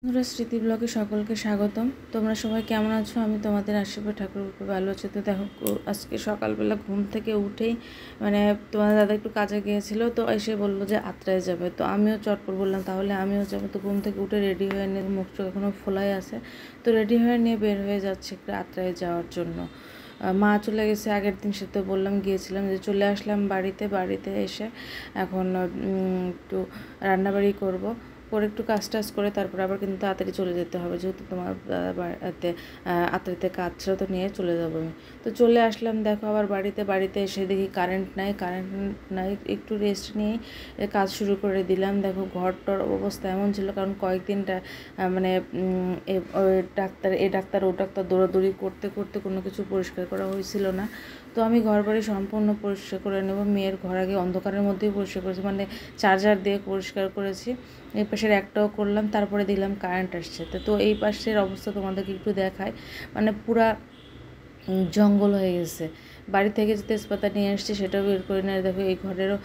বন্ধুরা, স্মৃতি ব্লগে সকলকে স্বাগতম। তোমরা সবাই কেমন আছো? আমি তোমাদের আশীর্বাদ ঠাকুর ভালো আছি। তো দেখো, আজকে সকালবেলা ঘুম থেকে উঠেই তোমার দাদা একটু কাজে গিয়েছিল, তো এসে বললো যে আত্রায় যাবে। তো আমিও চটপট বললাম তাহলে আমিও যাবো। তো ঘুম থেকে উঠে রেডি হয়ে নিয়ে, মুখ চোখ এখনও ফোলাই আছে, তো রেডি হয়ে নিয়ে বের হয়ে যাচ্ছে একটু আত্রায় যাওয়ার জন্য। মা চলে গেছে আগের দিন, সে তো বললাম গিয়েছিলাম, যে চলে আসলাম বাড়িতে এসে এখন একটু রান্নাবাড়ি করবো, করে একটু কাজ টাজ করে তারপর আবার কিন্তু তাড়াতাড়ি চলে যেতে হবে, যেহেতু তোমার বাড়িতে আত্রাইতে কাজটা তো নিয়ে চলে যাবো আমি। তো চলে আসলাম, দেখো আবার বাড়িতে এসে দেখি কারেন্ট নাই, একটু রেস্ট নিয়ে কাজ শুরু করে দিলাম। দেখো ঘরটার অবস্থা এমন ছিল, কারণ কয়েকদিনটা মানে ডাক্তার ও ডাক্তার দৌড়াদৌড়ি করতে করতে কোনো কিছু পরিষ্কার করা হয়েছিল না। তো আমি ঘর বাড়ি সম্পূর্ণ পরিষ্কার করে নেব। মেয়ের ঘর আগে অন্ধকারের মধ্যেই পরিষ্কার করেছি, মানে চার্জার দিয়ে পরিষ্কার করেছি। এই পাশের একটাও করলাম, তারপরে দিলাম কারেন্ট আসছে। তো এই পাশের অবস্থা তোমাদেরকে একটু দেখায়, মানে পুরা জঙ্গল হয়ে গেছে। বাড়ি থেকে যে তেজপাতা নিয়ে আসছি সেটাও বের করে নিয়ে, দেখো এই ঘরেরও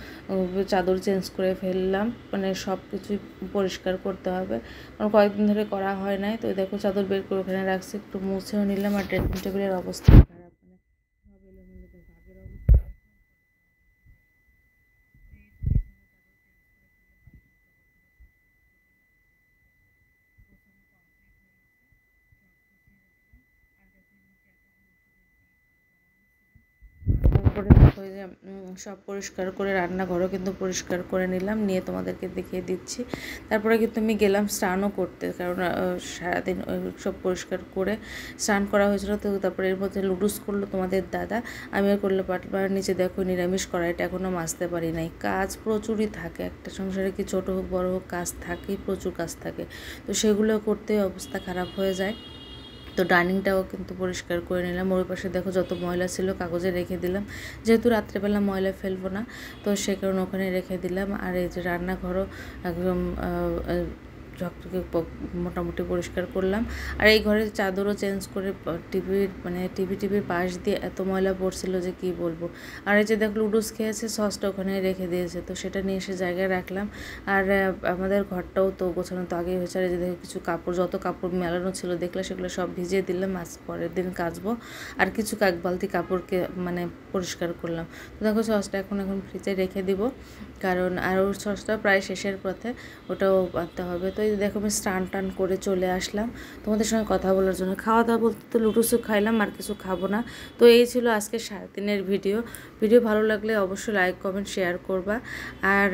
চাদর চেঞ্জ করে ফেললাম, মানে সব কিছুই পরিষ্কার করতে হবে, কারণ কয়েকদিন ধরে করা হয় নাই। তো দেখো চাদর বের করে ওখানে রাখছি, একটু মুছেও নিলাম। আর ড্রেসিং টেবিলের অবস্থা খারাপ, মানে সব এলোমেলো, ভাগের অবস্থা। তারপরে ওই যে সব পরিষ্কার করে রান্নাঘরও কিন্তু পরিষ্কার করে নিলাম, নিয়ে তোমাদেরকে দেখিয়ে দিচ্ছি। তারপরে কিন্তু আমি গেলাম স্নানও করতে, কারণ সারাদিন সব পরিষ্কার করে স্নান করা হয়েছিল। তো তারপরে এর মধ্যে লুডুস করলো তোমাদের দাদা, আমিও করলো পাটবার। নিচে দেখো নিরামিষ কড়াইটা এখনও মাজতে পারি নাই। কাজ প্রচুরই থাকে, একটা সংসারে কি ছোটো হোক বড়ো হোক, কাজ থাকেই, প্রচুর কাজ থাকে। তো সেগুলো করতেই অবস্থা খারাপ হয়ে যায়। তো ডাইনিংটাও কিন্তু পরিষ্কার করে নিলাম। ওই পাশে দেখো যত ময়লা ছিল কাগজে রেখে দিলাম, যেহেতু রাত্রেবেলা ময়লা ফেলবো না, তো সে কারণে ওখানে রেখে দিলাম। আর এই যে রান্নাঘরও একদম ঝকঝকে মোটামুটি পরিষ্কার করলাম। আর এই ঘরের চাদরও চেঞ্জ করে টিভির পাশ দিয়ে এত ময়লা পড়ছিল যে কি বলবো। আর এই যে দেখ লুডুস খেয়েছে, সসটা ওখানে রেখে দিয়েছে, তো সেটা নিয়ে এসে জায়গায় রাখলাম। আর আমাদের ঘরটাও তো গোছানো তো আগেই হয়েছে। আর এই যে দেখো কিছু কাপড়, যত কাপড় মেলানো ছিল দেখলে সেগুলো সব ভিজিয়ে দিলাম, আজ পরের দিন কাচবো। আর কিছু এক বালতি কাপড়কে মানে পরিষ্কার করলাম। তো দেখো সসটা এখন ফ্রিজে রেখে দিব, কারণ আর ওর সসটা প্রায় শেষের পথে, ওটাও আনতে হবে। তো এই দেখো আমি স্নান করে চলে আসলাম তোমাদের সঙ্গে কথা বলার জন্য। খাওয়া দাওয়া বলতে তো লুডুসও খাইলাম, আর কিছু খাবো না। তো এই ছিল আজকে সারাদিনের ভিডিও ভালো লাগলে অবশ্যই লাইক কমেন্ট শেয়ার করবা, আর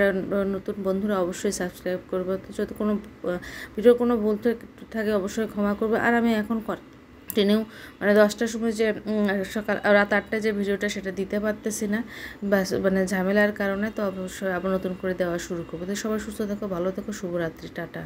নতুন বন্ধুরা অবশ্যই সাবস্ক্রাইব করবা। তো যদি কোনো ভিডিও কোনো ভুল থাকে অবশ্যই ক্ষমা করবে। আর আমি এখন কন্টিনিউ মানে 10টার সময় যে রাত 8টায় যে ভিডিওটা সেটা দিতে পারতেছি না, ব্যাস মানে ঝামেলার কারণে। তো অবশ্যই আবার নতুন করে দেওয়া শুরু করবো। তো সবাই সুস্থ থেকো, ভালো থেকো, শুভরাত্রি, টাটা।